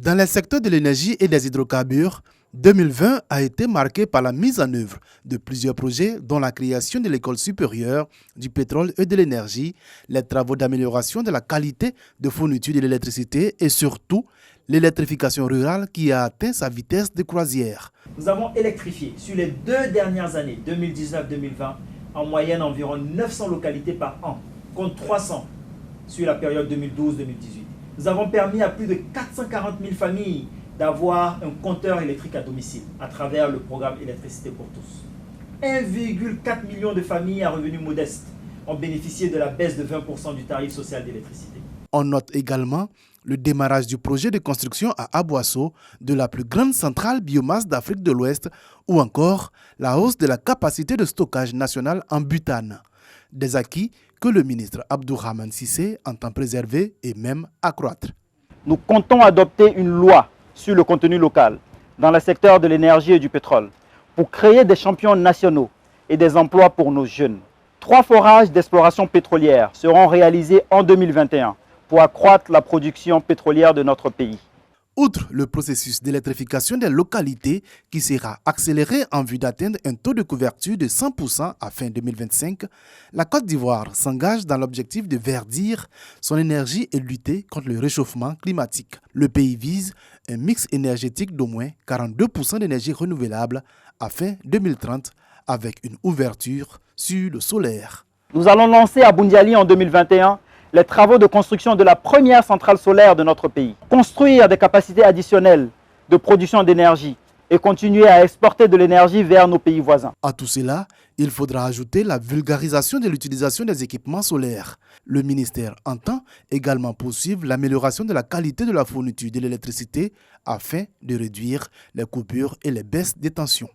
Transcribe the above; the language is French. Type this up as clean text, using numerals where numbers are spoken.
Dans le secteur de l'énergie et des hydrocarbures, 2020 a été marqué par la mise en œuvre de plusieurs projets dont la création de l'école supérieure du pétrole et de l'énergie, les travaux d'amélioration de la qualité de fourniture de l'électricité et surtout l'électrification rurale qui a atteint sa vitesse de croisière. Nous avons électrifié sur les 2 dernières années, 2019-2020, en moyenne environ 900 localités par an, contre 300 sur la période 2012-2018. Nous avons permis à plus de 440 000 familles d'avoir un compteur électrique à domicile à travers le programme Électricité pour tous. 1,4 million de familles à revenus modestes ont bénéficié de la baisse de 20% du tarif social d'électricité. On note également le démarrage du projet de construction à Aboasso de la plus grande centrale biomasse d'Afrique de l'Ouest ou encore la hausse de la capacité de stockage nationale en butane. Des acquis que le ministre Abdourahmane Cissé entend préserver et même accroître. Nous comptons adopter une loi sur le contenu local dans le secteur de l'énergie et du pétrole pour créer des champions nationaux et des emplois pour nos jeunes. 3 forages d'exploration pétrolière seront réalisés en 2021 pour accroître la production pétrolière de notre pays. Outre le processus d'électrification des localités qui sera accéléré en vue d'atteindre un taux de couverture de 100% à fin 2025, la Côte d'Ivoire s'engage dans l'objectif de verdir son énergie et lutter contre le réchauffement climatique. Le pays vise un mix énergétique d'au moins 42% d'énergie renouvelable à fin 2030 avec une ouverture sur le solaire. Nous allons lancer à Boundiali en 2021 les travaux de construction de la première centrale solaire de notre pays. Construire des capacités additionnelles de production d'énergie et continuer à exporter de l'énergie vers nos pays voisins. À tout cela, il faudra ajouter la vulgarisation de l'utilisation des équipements solaires. Le ministère entend également poursuivre l'amélioration de la qualité de la fourniture de l'électricité afin de réduire les coupures et les baisses des tensions.